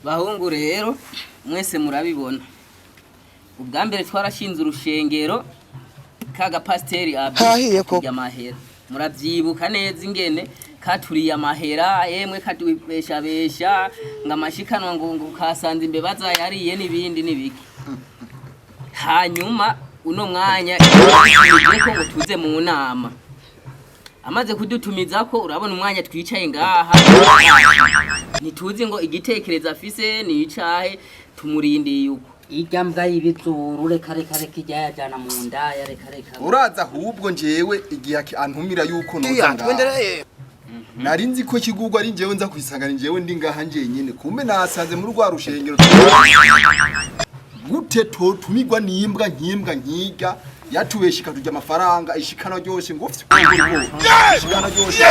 bahungu rero mwese murabibona ubwa mbere twarashinze urushengero kaga pasteri hahiye ko y'amahera muravyibuka neza ingene katuriye amahera yemwe katubesha ngamashikanwa ngo kasanze imbebaza yariye nibindi nibiki hanyuma uno mwanya ko ngo tuze mu nama amaze kudutumiza ko urabona umwanya twicaye ngaha nituzi ngo igitekereza afise ni icahe tumurindiye uko igambwa y'ibizuru reka kijyajana mu nda ya reka uraza ahubwo njewe igihe antumira yuko nozanga nari nzi ko kigugwa ari njewe nza kwisangana njewe ndi ngaha njenyene kumbe nasanze muri rwa rushengero gute to tumigwa nimbwa nkiga yatubeshika turya amafaranga ishikana ryose ngo ishikana ryose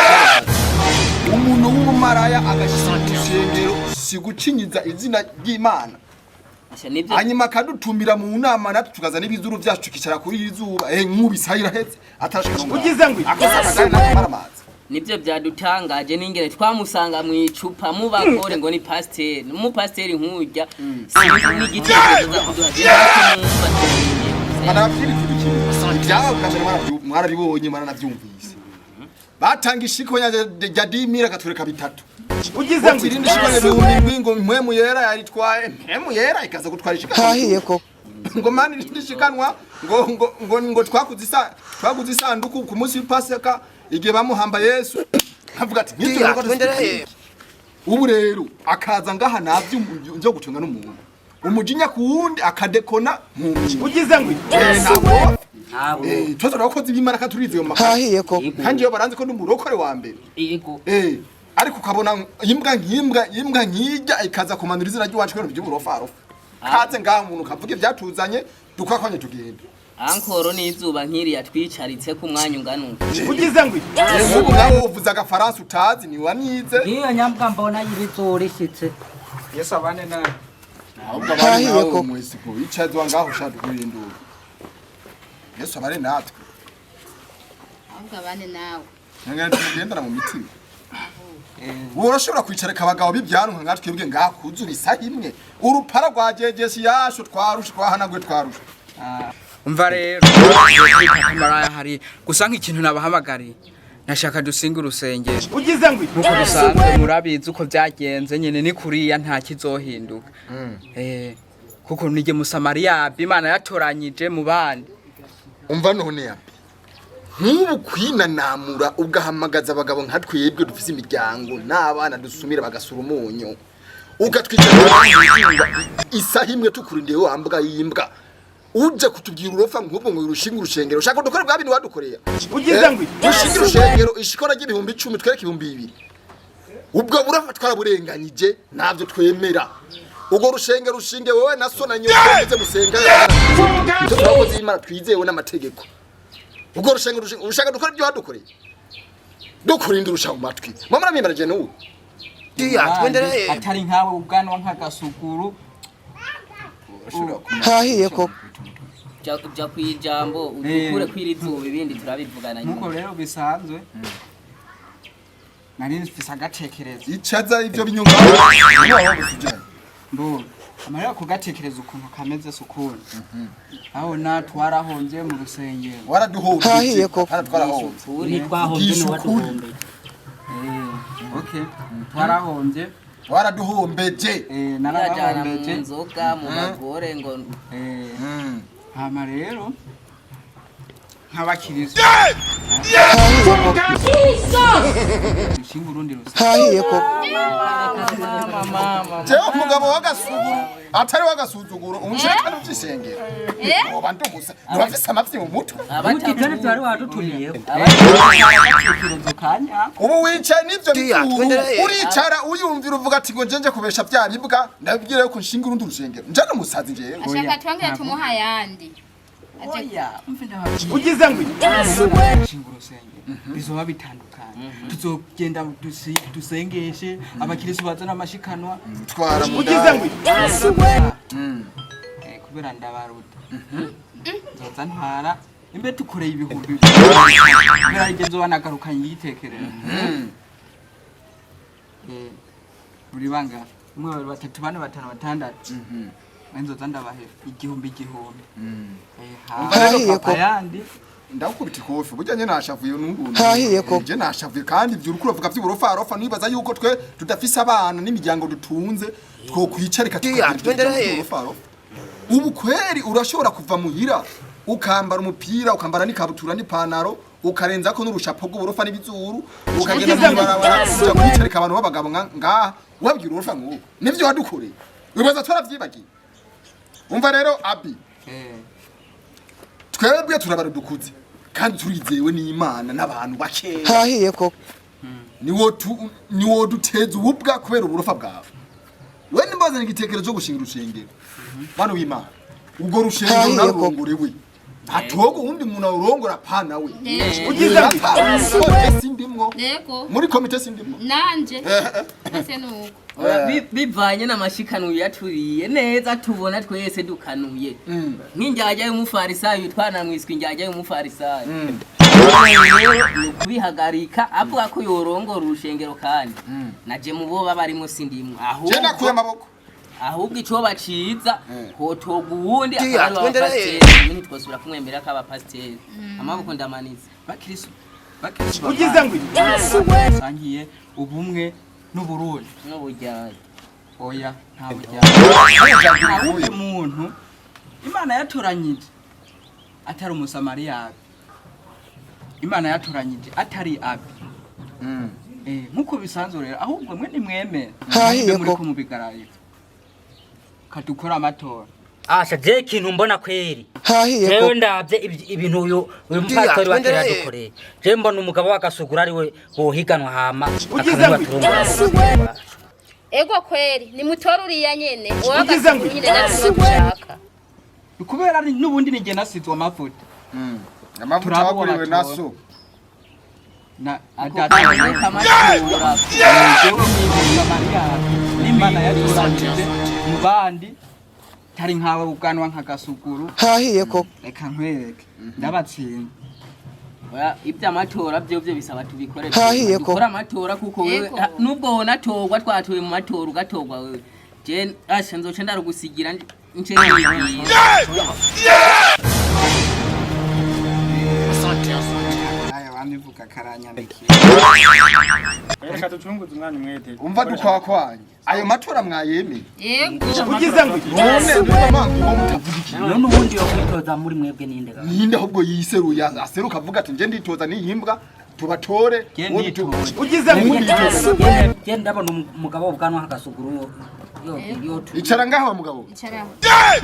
umuntu w'umumaraya agashishengero sigucinyiza izina ry'Imana hanyuma kadutumira mu nama natwe tukaza n'ibizuru byacu kicara kuri izuba nkubisayira hetse atashaka ugize ngo akamaramaza nibyo byadutangaje n'ingere twamusanga mu icupa mu bakore ngo ni pasteur mu pasteur nkujya sinzi n'igitekerezo kuduhagira Manafiri mwarabibonye maranavyumvise batanga ishiko ya dimira katureka bitatu ugize ngo irindi shiko y'ibingo mpemu yera yaritwaye mpemu yera ikaza gutwara ishika hahiye ko ngo mani ndishikanwa ngo twakuze isanduku ku munsi w'Ipasika igihe bamuhamba Yesu kavuga ati ubu rero akaza ngaha navyo nzo gutunga n'umuntu umujinya kuwundi akadekona ugize ngo Toto rakoze ibimara katurize yo makara hahiye ko kandi yo baranze ko n'umurokore wa mbere yego ariko ukabona imbwa nkijya ikaza kumanura izina ry'uwacu ko by'uburofaro kaze ngaha umuntu kavuga ibyatuzanye dukakwanye tugenda ankoro n'izuba nkiri yatwicaritse ku mwanya unganuka ugize ngo ubu nawe uvuza agafaransa utazi ni wanize niyo nyambwa mbona y'ibizuru ishitse Yesu abane nawe hahiye ko mwese ko icazwa ngaho ushaka kwirindura Yesu abane natwe ahubwo abane nawe ngene tugendana mu mitima urashobora kwicara kabagabo bibyanwa nka twebwe ngakuzu bisa imwe urupara rwajejeshi yasho twarusha twahanagwe twarusha umva rero kamara hari gusa nk'ikintu nabahamagariye nashaka dusinga urusengero ugize ngo nuko dusanzwe murabizi uko byagenze nyene ni kuriya nta kizohinduka kuko nige musamariya Imana yatoranyije mu bandi umva none ya nk'ubu kwinanamura ugahamagaza abagabo nka twebwe dufise imiryango n'abana dusumira bagasura umunyu ugatwicara isaha imwe tukurindiye wambwa yimbwa uje kutubwira urofa nk'ubwo ngo urushinga urushengero ushaka dukore bwa bintu wadukoreye ugize ngo urushinga urushengero ishikora ry'ibihumbi 10 twereke 200 ubwo burafa twaraburenganyije navyo twemera ubwo rushengero rushinge wowe na so na nyoko musenga icyo twakoze Imana twizewe n'amategeko ubwo rushengero ushaka dukore ibyo wadukoreye dukurinda urusha mu matwi mama namimara je n'ubu twendereye atari nkawe ubwanwa nk'agasuguru hahiye ko ja kwijambo udukure kwirizuba ibindi turabivugana nuko rero bisanzwe nari nfisa gatekereza icaza ivyo binyunga mbo amarira kugatekereza ukuntu kameze sukuri aho na twarahonje mu rusengero waraduhombe hahiye ko twarahombe ni twahonje no waduhombe okay twarahonje waraduhombeje narahombeje nzoga mu bagore ngo hama rero nk'abakirizo ishinga urundi rusa hahiye ko jewe umugabo wagasuguru atari wagasuzuguro umushaka n'ubyisengera oba ndugusa nubafise amavyi mu mutwe uti tari byari wadutumiye ubu wicaye n'ivyo uricara uyumvira uvuga ati ngo njenje kubesha bya bibwa ndabibwira ko nshinga urundi rushengero nje n'umusazi njewe ashaka twangire tumuha yandi ugize ngo ishinga urusengero bizoba bitandukanye tuzogenda dusengeshe abakirisu bazana amashikanwa twara ugize ngo kubera ndabaruta nzoza ntwara imbe tukoreye ibihumbi kubera igenzo banagarukanye yitekerera buri banga umwe babiri batatu bane batanu batandatu inzoza ndabahe igihumbi Hahiye papa yandi ndakubita ikofi burya nye nashavuye n'umuntu Hahiye ko. je nashavuye kandi ivyo urukuru vuga vy'uburofarofa nibaza yuko twe tudafise abana n'imiryango dutunze two kwicarika tukagira ubu kweri urashobora kuva muhira ukambara umupira ukambara n'ikabutura n'ipantaro ukarenza ko n'urushapo rw'uburofa n'ibizuru ukagenda mu barabara uja kwicarika abantu b'abagabo ngaha wabwira urufa nk'uko nivyo wadukoreye wibaza twaravyibagiye umva rero abi twebwe turabara dukuze kandi turizewe n'Imana n'abantu bakeya Hahiye ko. niwo duteza ububwa kubera uburofa bwawe we nimbazana igitekerezo cyo gushinga urushengero bano w'Imana ubwo rushengero narongorewe atogo undi muntu awurongora pana we sindimwo Yego. muri komite sindimwo Nanje. Ese nuko. bivanye n'amashikanuro yaturiye neza tubona twese dukanuye nk'injyajya y'umufarisayo twanamwiswe injyajya y'umufarisayo kubihagarika avuga ko yorongora urushengero kandi naje mu bo babarimo sindimwe je nakuye amaboko ahubwo ico baciza hotoga uwundi akaba abapasiteri ntitwosubira kumwemera ko abapasiteri amaboko ndamanitse bakristo ugize ngo sangiye ubumwe n'uburundi n'ubujyaye oya nta bujyaye umuntu Imana yatoranyije atari umusamariyani Imana yatoranyije atari abi nkuko bisanzwe rero ahubwo mwe nimwemera Hahiye muri ko. ko mubigararira kadukora amatora Asha je ikintu mbona kweri. Hahiye ko. Jewe ndavye ibintu uyu mupastori watera dukoreye. Je mbona umugabo wagasugura ari we bohiganwa hama. Ego kweri ni mutoruriya nyene. Uwaga nyine ndashaka. kubera n'ubundi nije nasizwe amavuta amavuta wakuriwe naso na akamatura n'Imana yaturangije mu bandi tari nkawe uganwa nk'agasuguru Hahiye ko. reka nkwereke ndabatsinda iby'amatora byo bisaba tubikore Hahiye ko. dukora amatora kuko wewe nubwo wonatorwa twatuye mu matora ugatorwa wewe je asha nzoce ndarugusigira nce aya bamivuga karanyandikiye reka tucunguze umwanya umwete umva dukwakwanye ayo matora mwayemeye Yego. ugize ngo None ubundi yo kwitoza muri mwebwe ninde ga. ninde ahubwo yiseruye aseruka avuga ati nje nditoza nihimbwa tubatore ugize ngo Je ndabona umugabo ubwanwa nk'agasuguru yo. icara ngaho mugabo Icara.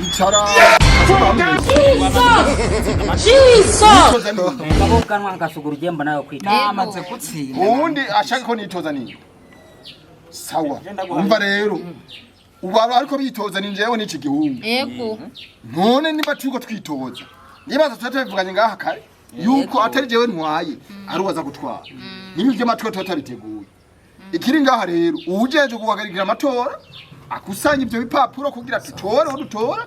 icara Umugabo ubwanwa nk'agasuguru je mbona yo kwitoza. namaze gutsinda uwundi ashaka ko nitoza ni sawa umva rero ubu ariko bitoza ni njewe n'iki gihungu Yego. none niba turiko twitoza nibaza tutatevuganye ngaha kare yuko atari jewe ntwaye ari uwaza gutwara niba ivyo matwe tutabiteguye ikiri ngaha rero uwujeje guhagarikira amatora akusanya ivyo bipapuro kugira tutore udutora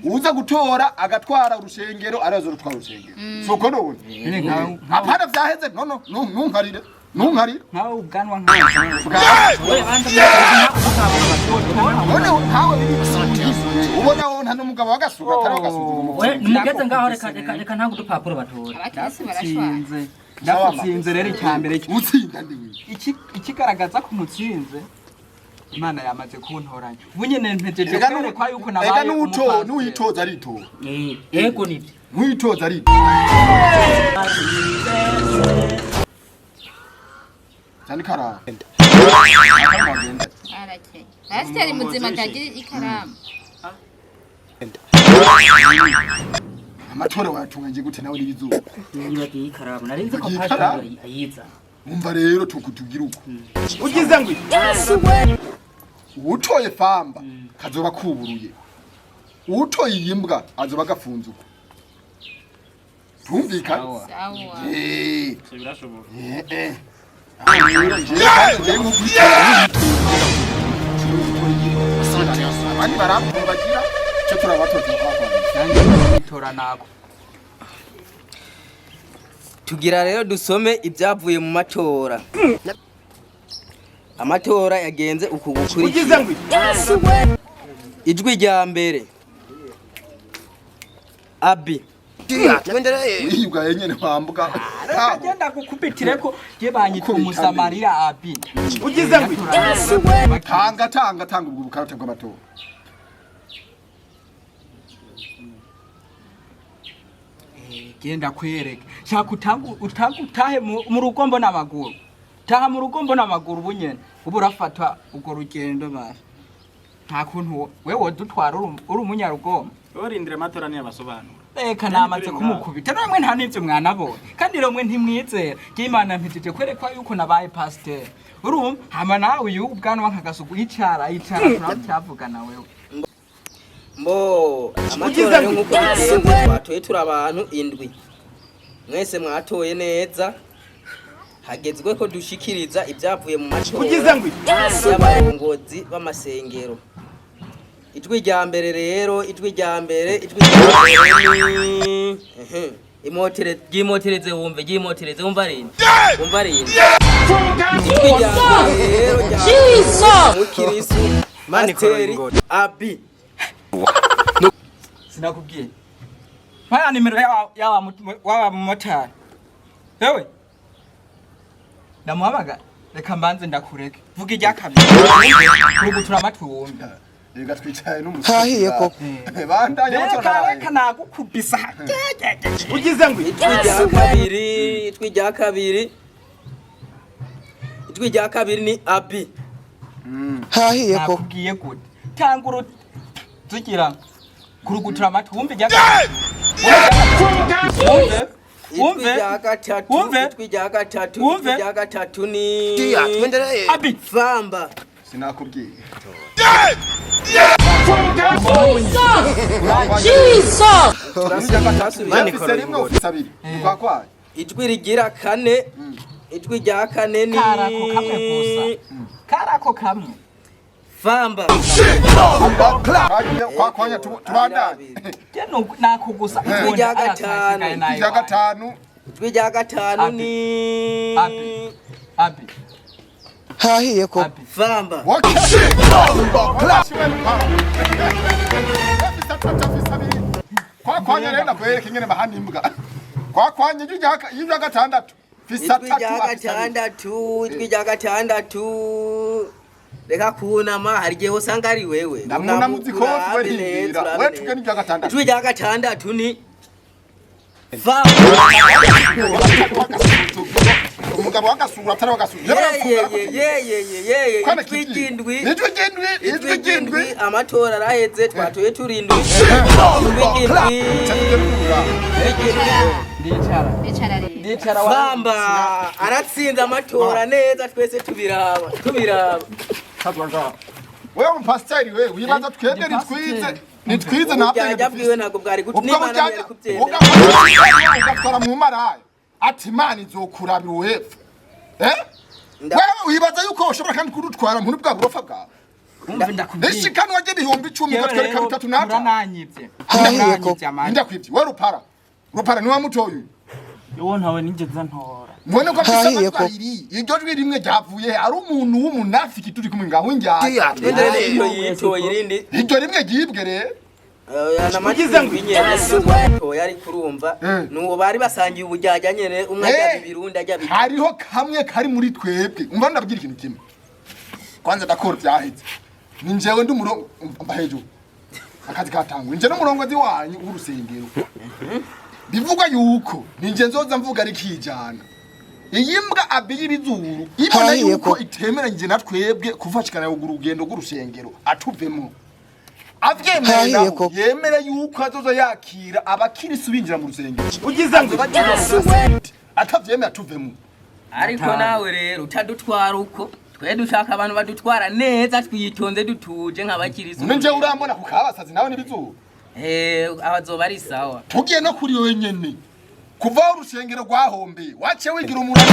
uza gutora agatwara urushengero arazo rutwara urushengero soko none apana vyaheze nono ntunkarire nkawe ubwanwa nkawe none ntawe ubona wo nta n'umugabo wagasuka atari wagasuka We nimugeze ngaho reka ntangu dupapuro batora. Abakirisi barashwana. ndagutsinze rero icyambere utsinda ndiwe ikigaragaza ko umutsinze Imana yamaze kuntoranya ubu nyene mpejeje Ega kwerekwa yuko ega nabaye n'uwitoza aritora Yego nivyo. n'uwitoza aritora cyane karara Arake. Pasiteri muzima ndagira ikaramu. amatora watunganye gute nawe n'ibizuba Nibagiye ikaramu narinze ko Ikaramu? pastor ayiza. umva rero tukutugira uko ugize ngo utoye Famba kazoba kuburuye utoye imbwa azoba gafunze uko tumvikana Sawa. birashoboka abandi barambagira cyo turabatoza itora nako tugira rero dusome ibyavuye mu matora amatora yagenze uku ugize gukurikira. ngo Ijwi rya mbere Abi. Wihibwa yenyene wambuka. agenda gukubitire ko je banyita umusamarira Abi. ugize ngo Tanga ubwo bukarate bw'amatora. genda kwereka shaka utahe mu rugo mbona amaguru taha mu rugo mbona amaguru bunyene ubu urafata ubwo rugendo basi nta kuntu wewe dutwara uri umunyarugomba urindire amatora niyo basobanura reka namaze kumukubita namwe nta n'ivyo mwanabonye kandi romwe ntimwizera Imana mpitije kwerekwa yuko nabaye pasteur urumva hama nawe uyu ubwanwa nkagasuku yicara turacyavugana wewe Mbo amatora yo nkuko bigenze twatoye turi abantu indwi. Mwese mwatoye neza. Hagezwe ko dushikiriza ibyavuye mu matora. ugize ngo y'abarongozi b'amasengero. Ijwi rya mbere rero, ijwi rya mbere. Gimotereze wumva rindi. Wumva rindi. Ijwi rya mbere rero Jesus! Mukirisu Materi Abi. Sinakubwiye mpaya nimero yawa mumotari yewe ndamuhamagara reka mbanze ndakureke vuga irya kabiri kurugutura amatwi wumve Rega twicaye n'umusahiye koko. Bandanye reka nagukubisa ugize ngo ijwi rya kabiri ni Abi. hahiye koko nakubwiye gute tanguru tugira kurugutura amatwi wumve irya Ijwi rya gatatu ni Abi Famba. Sinakubwiye. Ijwi rigira kane. Ijwi rya kane ni karako kamwe Famba. Kwakwanya tubandanye. nakugusa Ijwi rya gatanu. Ijwi rya gatanu ni Abi hahiye ko Famba. Kwakwanya renda kwereka ingene bahana imbwa. Kwakwanya y'ibya gatandatu. Ijwi rya gatandatu. Reka kunama hari gihe usanga ari wewe. Namuna muzikofu we hindira. We tuge n'ibya gatandatu. Ijwi rya gatandatu ni Famba. Umugabo wagasura atari wagasura. Ijwi ry'indwi amatora araheze twatoye turindwi. Ndicara Famba aratsinze amatora neza twese tubiraba. Wewe umpasiteri wewe wibaza twebwe nitwize nabwiwe ntabwo bwari n'Imana yari kubyemera. Ugatwara mu maraya ati Imana izokurabira uhepfo. Wewe wibaza yuko ushobora kandi kudutwara muri bwa burofa bwawe. Nishikanwa je bihumbi 10 gatwereka 3 nata. Urananyivye. Ndakwivye we rupara niwa mutoyu. Yo ntawe nigeze ntora. Mwene ko afite abiri iryo jwi rimwe ryavuye ari umuntu w'umunafiki turi kumwe ngaho njya. Iryo rimwe gibwe re. Ugize ngo inyene yari kurumva nuwo bari basangiye ubujyajya nyene umwe ajya bibirundi ajya bibi. Hariho kamwe kari muri twebwe. Umva ndabwira ikintu kimwe. Kwanza dakora byaheze. Ni njewe ndi umurongo mba hejuru. Akazi katangwe. Nje n'umurongozi wanyu w'urusengero. Bivugwa yuko ninje nzoza mvuga ari kijana. Iyi mbwa Abi y'ibizuru ibona yuko itemeranyije na twebwe kuvashikana urugendo rw'urusengero atuvemo. Avyemera yemera yuko azoza yakira abakirisi binjira mu rusengero. ugize ngo atavyemera atuvemo. Ariko nawe rero utadutwara uko twe dushaka abantu badutwara neza twitonze dutuje nk'abakirisi. Nje urambona ku kabasazi nawe n'ibizuru. Abazoba ari sawa. Tugiye no kuri wewe nyene. Kuva urusengero rwahombe wace wigira umurano.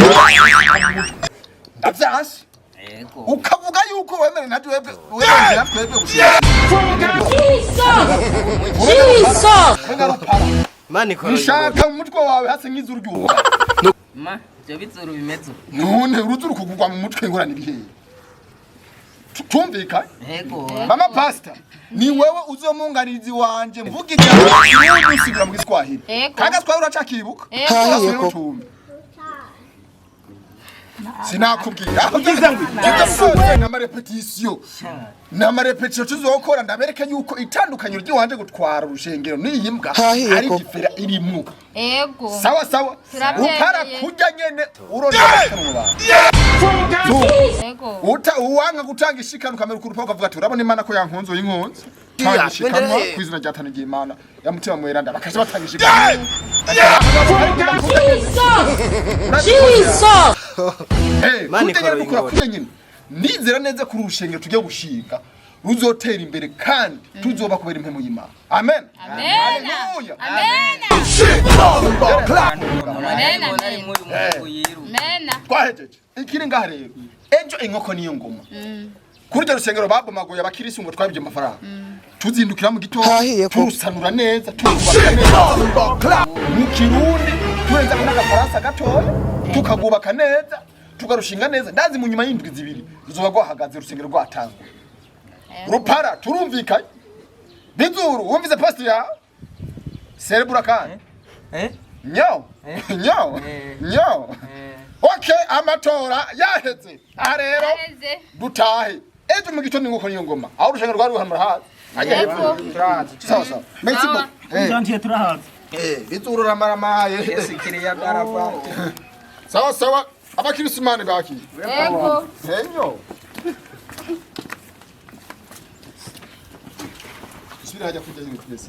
Avyasi. Ukavuga yuko wemere na twebwe wemere na twebwe gushira. Mani ko. Ushaka mu mutwe wawe hase nk'izuru ry'uruka. Ma, byo bizuru bimeze. None uruzuru kugugwa mu mutwe ngorana ibihe. tumvikanye Yego. mama pastor ni wewe uzomunganizi wanje mvuga ijambo usigura mu Giswahili kaga twari uracakibuka yego sinakubwira ugize ngo n'amarepetition tuzokora ndabereka yuko itandukanyo ry'iwanje gutwara urushengero n'iyi mbwa ari gifera irimwo Yego. sawa ukara kujya nyene urondera mu bantu Yego. uwanga gutanga ishikano kamera ku rupapuro avuga ati urabona imana ko yankunzo y'inkunzi tanga ishikano kwizina ryatanigiye imana ya mutima mweranda bakaje batanga ishikano mani ko nyine nizera neza kuri urushengero tugiye gushinga ruzotera imbere kandi tuzoba kubera impemu y'Imana amen Haleluya. Amen. Twahejeje ikiri ngaha rero ejo inkoko niyo ngoma kuri ryo rushengero babomagoye abakirisi ngo twabije amafaranga tuzindukira mu gitondo turusanura neza turubaka neza mu Kirundi turenza n'agafaransa gatoya tukagubaka neza tugarushinga neza ndazi mu nyuma y'indwi zibiri ruzoba gwahagaze urusengero rwatangwa rupara turumvikanye bizuru wumvize pastor ya cerebura kan nyo okay amatora yaheze aha rero dutahe ejo mu gitondo ngoko niyo ngoma aho urusengero rwari ruhamara hazi ajya hepfo sawa merci beaucoup jantiye turahaza bizuru ramaramaye yesikiriya darava sawa abakirisimani baki Yego. henyo sibira hajya kujya nyine twese